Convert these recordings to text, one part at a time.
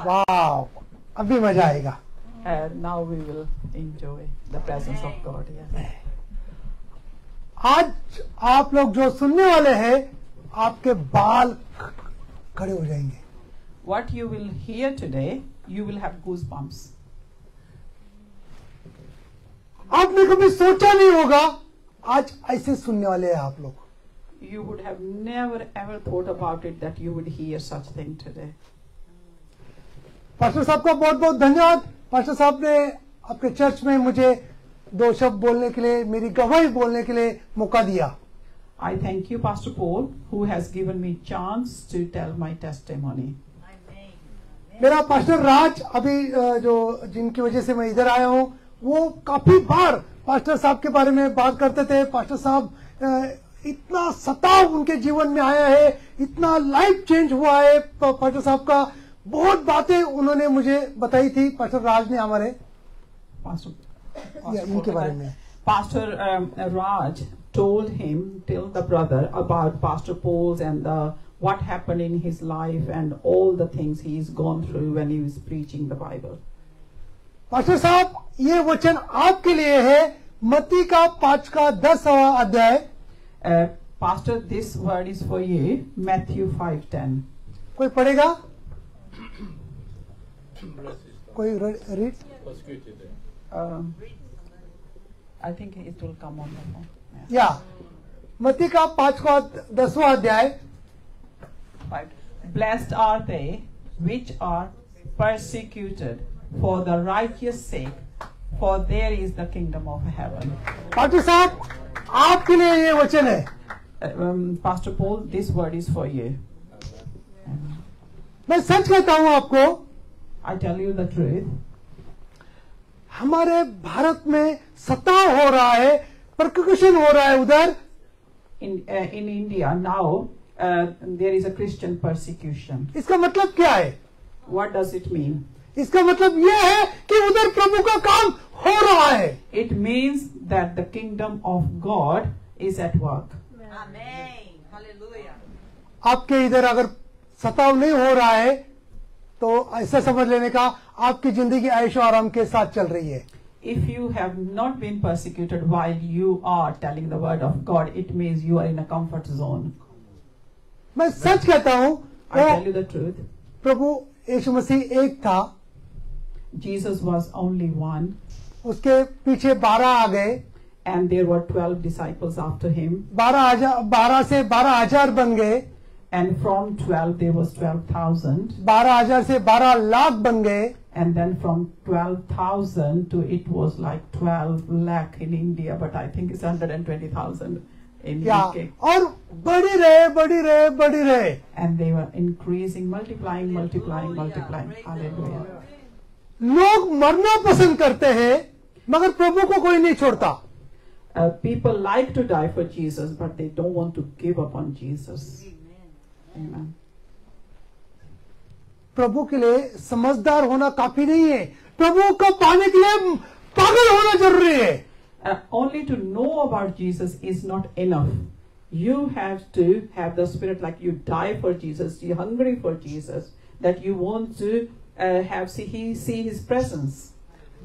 वाह, अभी मजा आएगा। Now we will enjoy the presence of God. Yes. आज आप लोग जो सुनने वाले हैं, आपके बाल खड़े हो जाएंगे। What you will hear today, you will have goosebumps. आपने कभी सोचा नहीं होगा आज ऐसे सुनने वाले हैं आप लोग। You would have never ever thought about it that you would hear such thing today. Pastor साहब का बहुत बहुत धन्यवाद। पास्टर साहब ने आपके चर्च में मुझे 2 शब्द बोलने के लिए, मेरी गवाही बोलने के लिए मौका दिया। I thank you, Pastor Paul, who has given me chance to tell my testimony. मेरा पास्टर राज अभी जो जिनकी वजह से मैं इधर आया हूँ, वो काफी बार पास्टर साहब के बारे में बात करते थे। पास्टर साहब इतना सताव उनके जीवन में आया है, इतना लाइफ चेंज हुआ है पास्टर साहब का। बहुत बातें उन्होंने मुझे बताई थी पास्टर राज ने हमारे इनके बारे में। Pastor Raj told the brother about Pastor Paul's and what happened in his life and all the things he's gone through when he was preaching the Bible. Pastor साहब, ये वचन आपके लिए है, मत्ती का 5:10 अध्याय। Pastor, this word is for you, Matthew 5:10. कोई पढ़ेगा? कोई read? I think it will come on the phone. या मत्ती का 5:10 अध्याय। Blessed are they which are persecuted for the righteous sake, for there is the kingdom of heaven. Pastor साहब, आपके लिए ये वचन है। Pastor Paul, this word is for you. मैं सच कहता हूँ आपको, I tell you the truth. हमारे भारत में सताव हो रहा है, परसिक्यूशन हो रहा है उधर। In India now there is a Christian persecution. इसका मतलब क्या है? What does it mean? इसका मतलब ये है कि उधर प्रभु का काम हो रहा है। It means that the kingdom of God is at work. Amen. Hallelujah. आपके इधर अगर सताव नहीं हो रहा है तो ऐसा समझ लेने का आपकी जिंदगी ऐशो आराम के साथ चल रही है। If you have not been persecuted while you are telling the word of God, it means you are in a comfort zone. मैं सच कहता हूँ, I tell you the truth. प्रभु यीशु मसीह एक था, Jesus was only one, उसके पीछे 12 आ गए, and there were 12 disciples after him. 12 से 12,000 बन गए, And from 12 there was 12,000. 12,000 से 12 लाख बन गए, And then from 12,000 to it was like 12 lakh in India, but I think it's 120,000 in UK. और बढ़ी रहे। And they were increasing, multiplying. Hallelujah. लोग मरना पसंद करते हैं, मगर प्रभु को कोई नहीं छोड़ता। People like to die for Jesus, but they don't want to give up on Jesus. Amen. प्रभु के लिए समझदार होना काफी नहीं है, प्रभु को पाने के लिए पागल होना जरूरी है। Only to know about Jesus is not enough. You have to have the spirit, like you die for Jesus, you're hungry for Jesus, that you want to see his presence.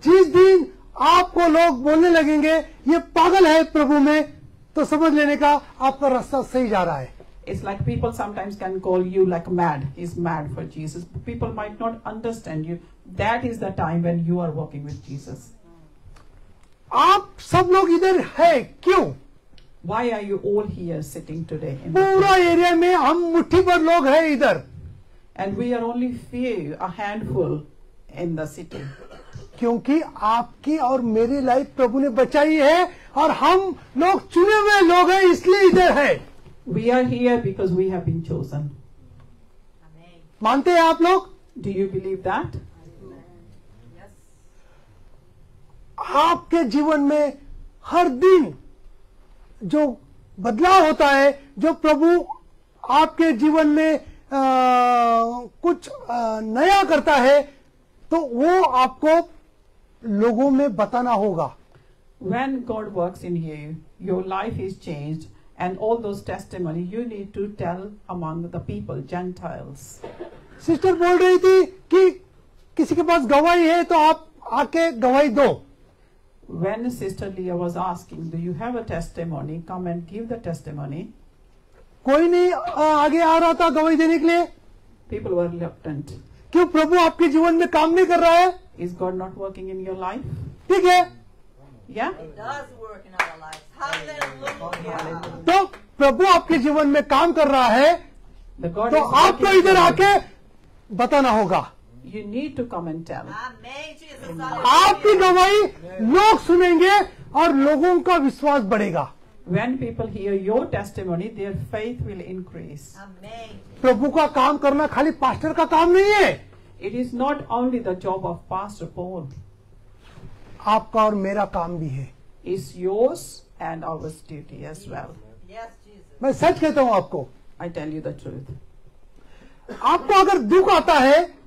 जिस दिन आपको लोग बोलने लगेंगे ये पागल है प्रभु में, तो समझ लेने का आपका रास्ता सही जा रहा है। It's like people sometimes can call you like mad. He's mad for Jesus. People might not understand you. That is the time when you are walking with Jesus. आप सब लोग इधर है क्यों? Why are you all here sitting today? पूरा area में हम मुट्ठी भर लोग हैं इधर। And we are only few, a handful in the city. क्योंकि आपकी और मेरी लाइफ प्रभु ने बचाई है और हम लोग चुने हुए लोग हैं, इसलिए इधर है। We are here because we have been chosen. मानते हैं आप लोग? Do you believe that? Yes. आपके जीवन में हर दिन जो बदलाव होता है, जो प्रभु आपके जीवन में कुछ नया करता है, तो वो आपको लोगों में बताना होगा। When God works in you, your life is changed. And all those testimony you need to tell among the people, Gentiles. Sister बोल रही थी कि कि किसी के पास गवाही है तो आप आके गवाही दो. When Sister Leah was asking, do you have a testimony? Come and give the testimony. कोई नहीं आगे आ रहा था गवाही देने के लिए. People were reluctant. क्यों? प्रभु आपके जीवन में काम नहीं कर रहा है. Is God not working in your life? ठीक है, Yeah? It does work in our lives. Hallelujah. तो प्रभु आपके जीवन में काम कर रहा है The God तो is working आपको in इधर your life. आके बताना होगा. You need to come and tell. Amen, Jesus. आपकी Hallelujah. गवाही लोग सुनेंगे और लोगों का विश्वास बढ़ेगा. When people hear your testimony, their faith will increase. Amen. प्रभु का काम करना खाली पास्टर का काम नहीं है, It is not only the job of Pastor Paul. आपका और मेरा काम भी है. It's yours and our duty as well. Yes, Jesus. मैं सच कहता हूं आपको, I tell you the truth. आपको अगर दुख आता है,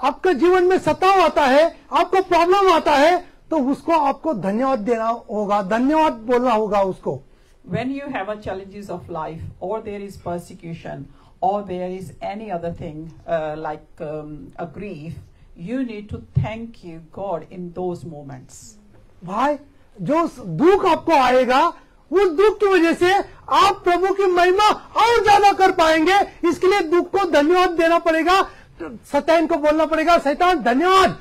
आपके जीवन में सताव आता है, आपको प्रॉब्लम आता है, तो उसको आपको धन्यवाद देना होगा, धन्यवाद बोलना होगा उसको. When you have a challenges of life, or there is persecution, or there is any other thing like a grief, you need to thank you God in those moments. भाई, जो दुख आपको आएगा, उस दुख की वजह से आप प्रभु की महिमा और ज्यादा कर पाएंगे. इसके लिए दुख को धन्यवाद देना पड़ेगा. शैतान को बोलना पड़ेगा, शैतान धन्यवाद,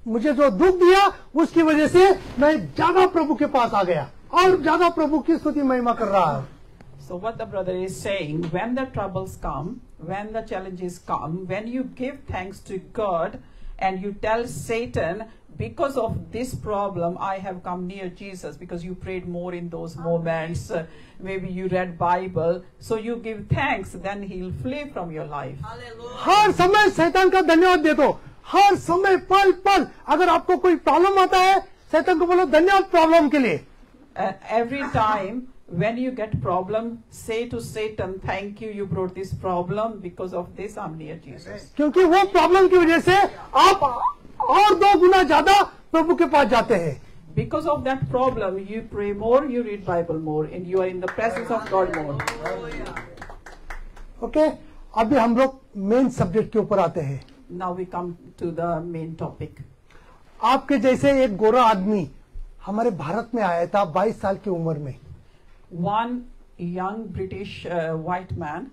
मुझे जो दुख दिया उसकी वजह से मैं ज्यादा प्रभु के पास आ गया और ज्यादा प्रभु की स्तुति महिमा कर रहा हूं. So what the brother is saying, when the troubles come, when the challenges come, when you give thanks to God and you tell Satan, because of this problem I have come near Jesus, because you prayed more in those moments, maybe you read Bible, so you give thanks, then he'll flee from your life. Hallelujah. हर समय शैतान का धन्यवाद दे दो. हर समय पल पल अगर आपको कोई प्रॉब्लम आता है, शैतान को बोलो धन्यवाद प्रॉब्लम के लिए. Every time when you get problem, say to Satan, thank you, you brought this problem, because of this I'm near Jesus. क्योंकि वो प्रॉब्लम की वजह से आप और 2 गुना ज्यादा प्रभु के पास जाते हैं. Because of that problem, you pray more, you read Bible more, and you are in the presence of God more. Okay, अभी हम लोग मेन सब्जेक्ट के ऊपर आते हैं. Now we come to the main topic. आपके जैसे एक गोरा आदमी हमारे भारत में आया था 22 साल की उम्र में. One young British white man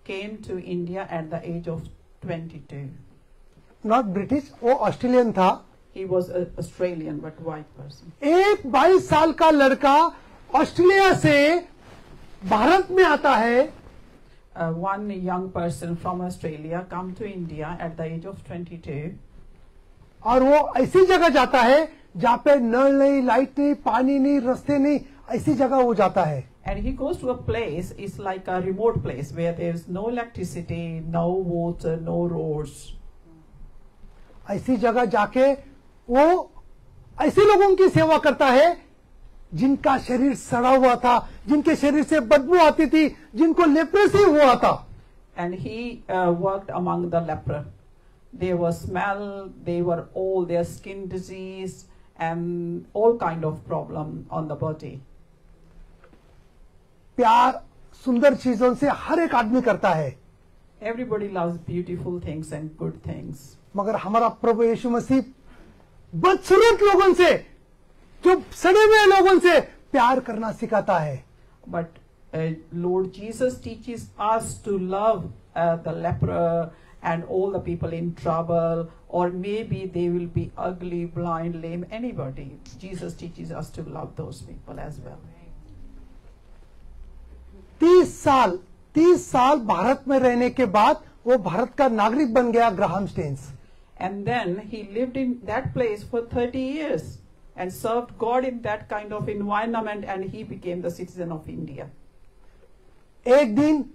came to India at the age of 22. Not British, वो ऑस्ट्रेलियन था. He was an Australian but white person. एक 22 साल का लड़का ऑस्ट्रेलिया से भारत में आता है. One young person from Australia come to India at the age of 22. और वो ऐसी जगह जाता है जहाँ पे नल नहीं, लाइट नहीं, पानी नहीं, रास्ते नहीं, ऐसी जगह वो जाता है. And he goes to a place, it's like a remote place where there is no electricity, no water, no roads. ऐसी जगह जाके वो ऐसे लोगों की सेवा करता है जिनका शरीर सड़ा हुआ था, जिनके शरीर से बदबू आती थी, जिनको लेप्रेसी हुआ था. And he worked among the leper. They were smell, they were all their skin disease and all kind of problem on the body. प्यार सुंदर चीजों से हर एक आदमी करता है, Everybody loves beautiful things and good things. मगर हमारा प्रभु यीशु मसीह बदसूरत लोगों से, जो सड़े हुए लोगों से प्यार करना सिखाता है. But Lord Jesus teaches us to love the leper and all the people in trouble, or maybe they will be ugly, blind, lame, anybody. Jesus teaches us to love those people as well. 30 साल भारत में रहने के बाद वो भारत का नागरिक बन गया, Graham Staines. And then he lived in that place for 30 years and served God in that kind of environment, and he became the citizen of India. एक दिन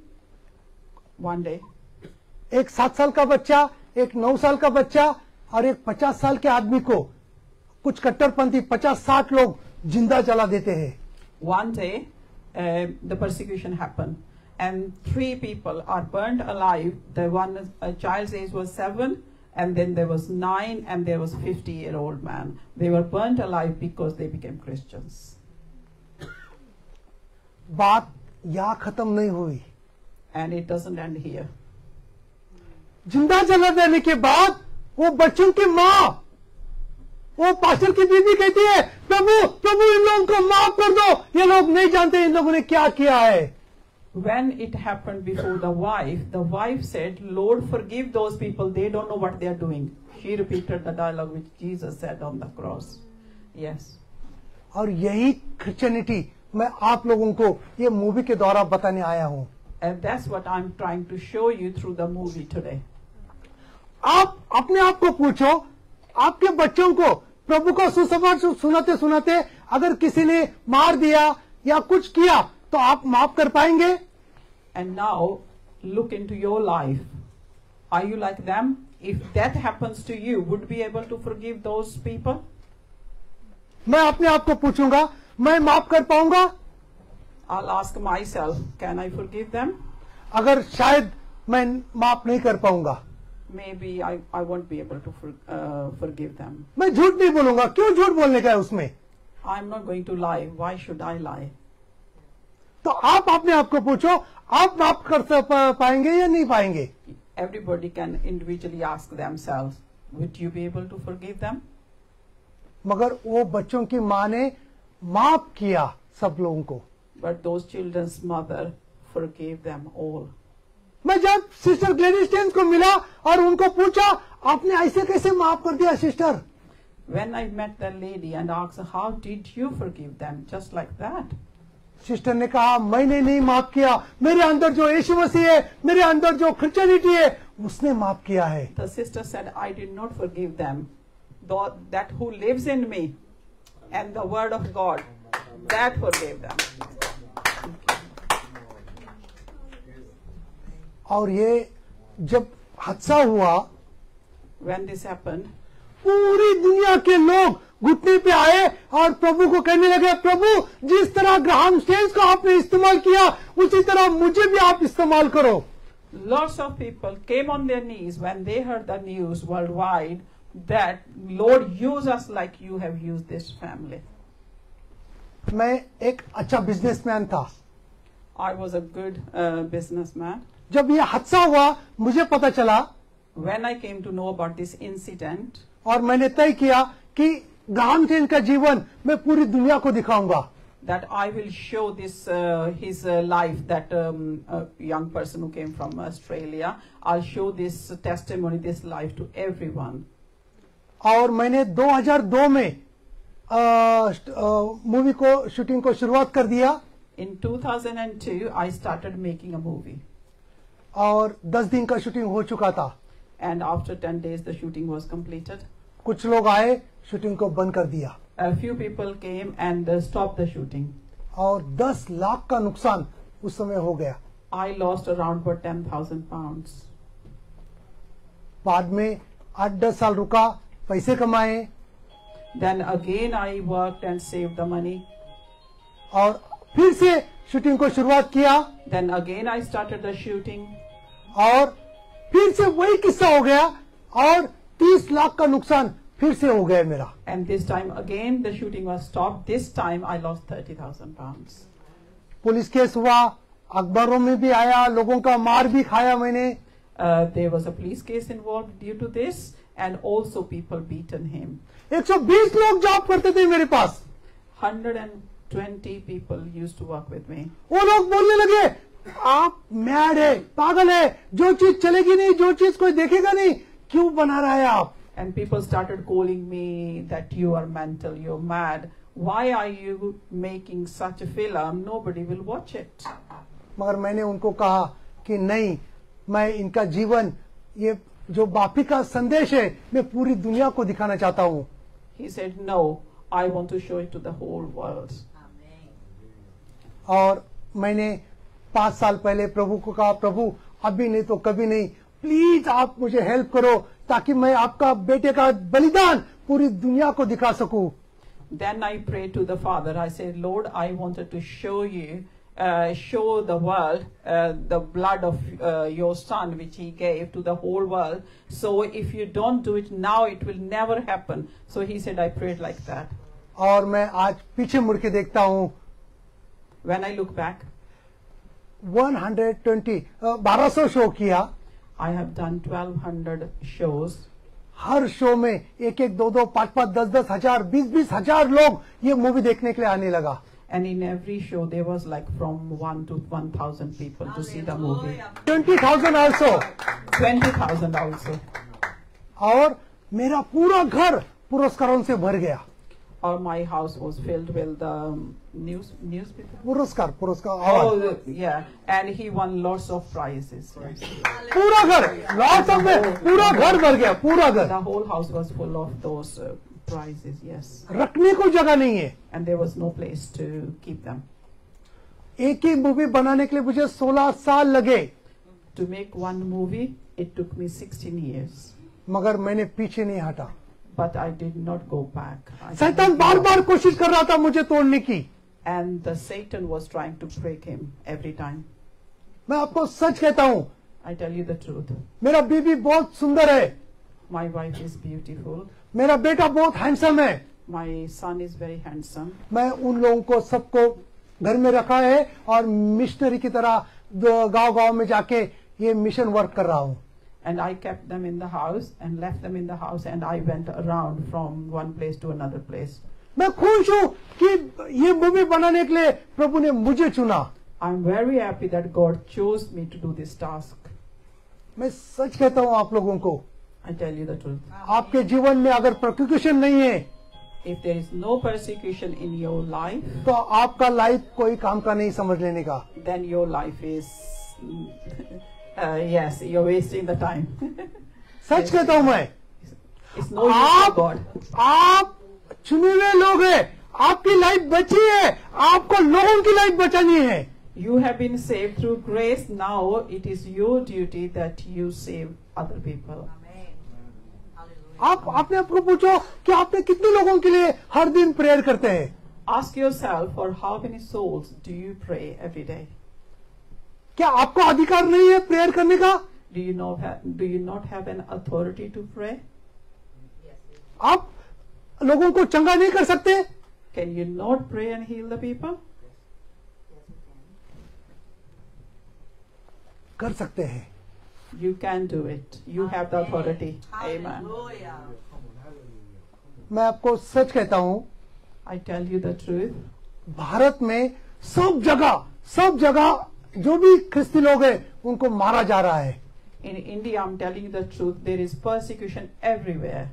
One day, एक 7 साल का बच्चा, एक 9 साल का बच्चा और एक 50 साल के आदमी को कुछ कट्टरपंथी 50-60 लोग जिंदा जला देते हैं. one day, the persecution happened, and 3 people are burned alive. The one child's age was 7, and then there was 9, and there was 50-year-old man. They were burnt alive because they became Christians. बात यहाँ खत्म नहीं हुई. And it doesn't end here. जिंदा जला देने के बाद वो बच्चों की माँ, वो पास्टर की बीवी कहती है, प्रभु प्रभु इन लोगों को माफ कर दो, ये लोग नहीं जानते इन लोगों ने क्या किया है। When it happened before the wife said, Lord, forgive those people, they don't know what they are doing. She repeated the dialogue which Jesus said on the cross. Yes. और यही क्रिश्चियनिटी मैं आप लोगों को ये मूवी के द्वारा बताने आया हूं। And that's what I'm trying to show you through the movie today. आप अपने आप को पूछो, आपके बच्चों को प्रभु को सुसमाचार सुनाते सुनाते अगर किसी ने मार दिया या कुछ किया तो आप माफ कर पाएंगे? And now look into your life. Are you like them? If that happens to you, would you be able to forgive those people? मैं अपने आप को पूछूंगा, मैं माफ कर पाऊंगा? I'll ask myself, can I forgive them? अगर शायद मैं माफ नहीं कर पाऊंगा, Maybe I won't be able to forgive them. मैं झूठ नहीं बोलूंगा। क्यों झूठ बोलने का है उसमें? I'm not going to lie. Why should I lie? तो आप अपने आप को पूछो, आप माफ कर पाएंगे या नहीं पाएंगे? Everybody can individually ask themselves, would you be able to forgive them? मगर वो बच्चों की माँ ने माफ किया सब लोगों को। But those children's mother forgave them all. मैं जब सिस्टर ग्लेडिस टेंस को मिला और उनको पूछा, आपने ऐसे कैसे माफ कर दिया sister? When I met the lady and asked, how did you forgive them? Just like that. Sister ने कहा, मैंने नहीं माफ किया, मेरे अंदर जो यीशु मसीह है, मेरे अंदर जो क्रिश्चियनिटी है, उसने माफ किया है। The sister said, I did not forgive them. That who lives in me and the word of God, that forgave them. और ये जब हादसा हुआ, When this happened, पूरी दुनिया के लोग घुटने पे आए और प्रभु को कहने लगे, प्रभु जिस तरह ग्राहम स्टेन्स को आपने इस्तेमाल किया उसी तरह मुझे भी आप इस्तेमाल करो। lots of people came on their knees when they heard the news worldwide that Lord, use us like you have used this family. मैं एक अच्छा बिजनेसमैन था। I was a good businessman. जब ये हादसा हुआ मुझे पता चला When I came to know about this incident, और मैंने तय किया कि ग्राहम स्टेन्स का जीवन मैं पूरी दुनिया को दिखाऊंगा। that I will show this his life, that young person who came from Australia. I'll show this testimony, this life to everyone. और मैंने 2002 में मूवी को शूटिंग को शुरुआत कर दिया। In 2002, I started making a movie. और 10 दिन का शूटिंग हो चुका था। And after 10 days, the shooting was completed. कुछ लोग आए, शूटिंग को बंद कर दिया। A few people came and stopped the shooting. और 10 लाख का नुकसान उस समय हो गया। I lost around about 10,000 pounds. बाद में 8-10 साल रुका, पैसे कमाए। Then again I worked and saved the money. और फिर से शूटिंग को शुरुआत किया। Then again I started the shooting. और फिर से वही किस्सा हो गया और 30 लाख का नुकसान फिर से हो गया मेरा। And this time again the shooting was stopped. This time I lost 30,000 pounds. Police case हुआ, अखबारों में भी आया, लोगों का मार भी खाया मैंने। There was a police case involved due to this, and also people beaten him. 120 लोग जॉब करते थे मेरे पास। 120 people used to work with me. वो लोग बोलने लगे, आप मैड है, पागल है, जो चीज चलेगी नहीं, जो चीज कोई देखेगा नहीं, क्यों बना रहा है आप? And people started calling me that you are mental, you're mad. Why are you making such a film? Nobody will watch it. मगर मैंने उनको कहा कि नहीं, मैं इनका जीवन, ये जो बापी का संदेश है, मैं पूरी दुनिया को दिखाना चाहता हूँ। He said, no, I want to show it to the whole world. और मैंने 5 साल पहले प्रभु को कहा, प्रभु अभी नहीं तो कभी नहीं, प्लीज आप मुझे हेल्प करो ताकि मैं आपका बेटे का बलिदान पूरी दुनिया को दिखा सकूं। Then I prayed to the Father. I said, Lord, I wanted to show you, show the world the blood of your Son, which He gave to the whole world. So if you don't do it now, it will never happen. So He said, I prayed like that. और मैं आज पीछे मुड़ के देखता हूँ, When I look back, 1200 show किया I have done 1200 shows. Her show में एक एक दो दो पांच पांच दस दस हजार बीस बीस हजार लोग ये मूवी देखने के लिए आने लगा. And in every show, there was like from 1 to 1,000 people to see the movie. 20,000 also. 20,000 also. और मेरा पूरा घर पुरस्कारों से भर गया. Or my house was filled with newspaper. पुरस्कार Oh, yeah. And he won lots of prizes. Yes. पूरा घर लॉट्स ऑफ में पूरा घर भर गया. पूरा घर. The whole house was full of those prizes, yes. रखने को जगह नहीं है. And there was no place to keep them. एक ही मूवी बनाने के लिए मुझे 16 साल लगे. To make one movie, it took me 16 years. मगर मैंने पीछे नहीं हटा. But I did not go back. शैतान बार बार कोशिश कर रहा था मुझे तोड़ने की. And the Satan was trying to break him every time. मैं आपको सच कहता हूँ. I tell you the truth. मेरा बीवी बहुत सुंदर है. My wife is beautiful. मेरा बेटा बहुत हैंडसम है. My son is very handsome. मैं उन लोगों को सबको घर में रखा है और मिशनरी की तरह गांव-गांव में जाके ये मिशन वर्क कर रहा हूँ. And I kept them in the house and left them in the house, and I went around from one place to another place. मैं खुश हूँ कि ये मूवी बनाने के लिए प्रभु ने मुझे चुना. I'm very happy that God chose me to do this task. मैं सच कहता हूँ आप लोगों को. I tell you the truth. आपके जीवन में अगर परसिक्यूशन नहीं है, If there is no persecution in your life, तो आपका लाइफ कोई काम का नहीं समझ लेने का. then your life is, yes, you're wasting the time. सच कहता हूँ मैं. It's no use of God. आप चुने हुए लोग हैं. आपकी लाइफ बची है. आपको लोगों की लाइफ बचानी है. You have been saved through grace. Now it is your duty that you save other people. आप अपने आप को पूछो कि आपने कितने लोगों के लिए हर दिन प्रेयर करते हैं. Ask yourself, for how many souls do you pray every day? क्या आपको अधिकार नहीं है प्रेयर करने का? Do you not have an authority to pray? आप लोगों को चंगा नहीं कर सकते? Can you not pray and heal the people? कर सकते हैं. You can do it. You have the authority. Amen. Hallelujah. मैं आपको सच कहता हूँ. I tell you the truth. Bharat में सब जगह जो भी ख्रिस्ती लोग हैं उनको मारा जा रहा है. In India, I'm telling you the truth. There is persecution everywhere.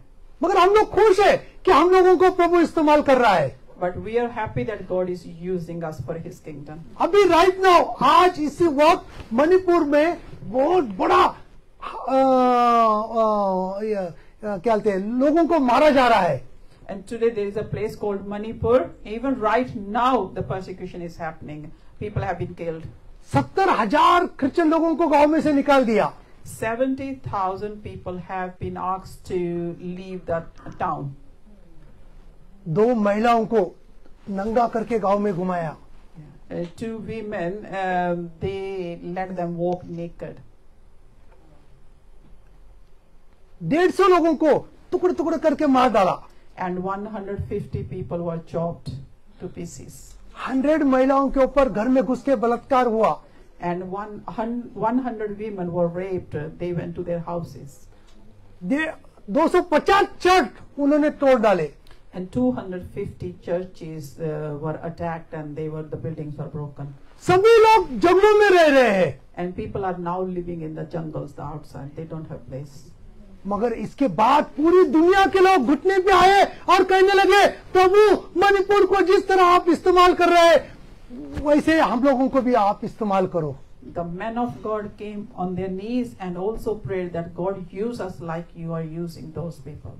मगर हम लोग खुश है कि हम लोगों को प्रभु इस्तेमाल कर rहा है. But we are happy that God is using us for His kingdom. अभी राइट नाउ आज इसी वक्त मणिपुर में बहुत बड़ा क्या कहते हैं लोगों को मारा जा रहा है. And today there is a place called Manipur. Even right now the persecution is happening. People have been killed. 70,000 Christian लोगों को गांव में से निकाल दिया. 70,000 people have been asked to leave that town. 2 महिलाओं को नंगा करके गांव में घुमाया. 2 women, they let them walk naked. 150 लोगों को टुकड़े टुकड़े करके मार डाला. And 150 people were chopped to pieces. 100 महिलाओं के ऊपर घर में घुस के बलात्कार हुआ. And 100 women were raped. They went to their houses. 250 church उन्होंने तोड़ डाले. And 250 churches were attacked, and the buildings were broken. सभी लोग जंगलों में रह रहे हैं. And people are now living in the jungles, the outside. They don't have place. मगर इसके बाद पूरी दुनिया के लोग घुटने पे आए और कहने लगे प्रभु मणिपुर को जिस तरह आप इस्तेमाल कर रहे हैं वैसे हम लोगों को भी आप इस्तेमाल करो. The men of God came on their knees and also prayed that God use us like you are using those people.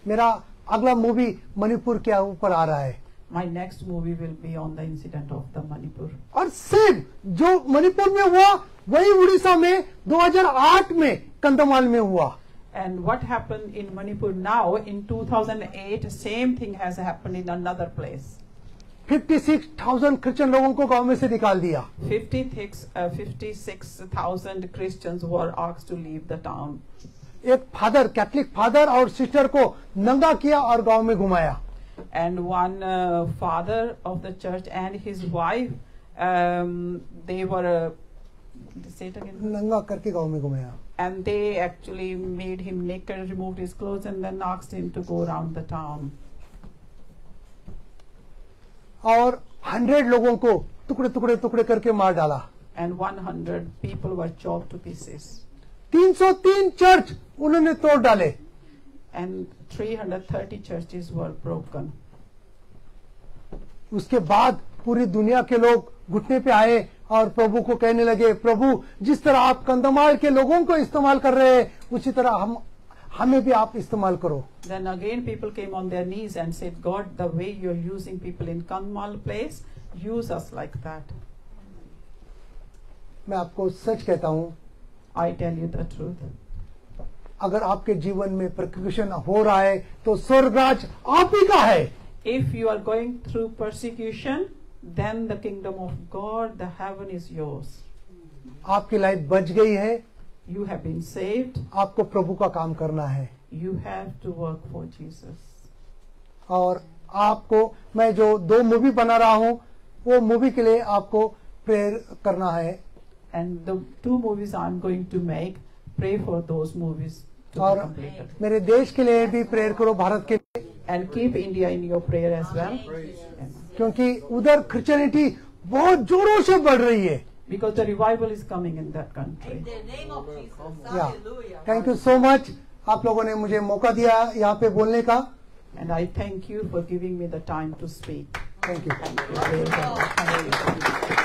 मेरा अगला मूवी मणिपुर के ऊपर आ रहा है. My next movie will be on the incident of the Manipur. और same जो मणिपुर में हुआ वही उड़ीसा में 2008 में कंधमाल में हुआ. And what happened in Manipur now in 2008, same thing has happened in another place. 56,000 Christian लोगों को गांव में से निकाल दिया. 56,000 Christians were asked to leave the town. एक फादर कैथलिक फादर और सिस्टर को नंगा किया और गांव में घुमाया. And one father of the church and his wife, they were Say it again. नंगा करके गांव में घुमाया। And they actually made him naked, removed his clothes, and then asked him to go around the town. और 100 लोगों को टुकड़े टुकड़े टुकड़े करके मार डाला। And 100 people were chopped to pieces. 303 church उन्होंने तोड़ डाले। And 330 churches were broken. उसके बाद पूरी दुनिया के लोग घुटने पे आए और प्रभु को कहने लगे, प्रभु जिस तरह आप कंधमाल के लोगों को इस्तेमाल कर रहे हैं उसी तरह हमें भी आप इस्तेमाल करो। Then again people came on their knees and said, God, the way you're using people in Kanmal place, use us like that. मैं आपको सच कहता हूं, I tell you the truth. अगर आपके जीवन में परसिक्यूशन हो रहा है तो स्वर्गराज आप ही का है। If you are going through persecution, then the kingdom of God, the heaven is yours. आपकी लाइफ बच गई है। You have been saved. आपको प्रभु का काम करना है। You have to work for Jesus. और आपको मैं जो 2 मूवी बना रहा हूं वो मूवी के लिए आपको प्रेयर करना है। And the 2 movies I'm going to make, pray for those movies to be और completed. मेरे देश के लिए भी प्रेयर करो, भारत के लिए, And keep India in your prayer as well. क्योंकि उधर क्रिश्चियनिटी बहुत जोरों से बढ़ रही है। Because the revival is coming in that country. In the name of Jesus. या Hallelujah. Thank you so much, आप लोगों ने मुझे मौका दिया यहाँ पे बोलने का। And I thank you for giving me the time to speak. Thank you. Thank you very much. Thank you.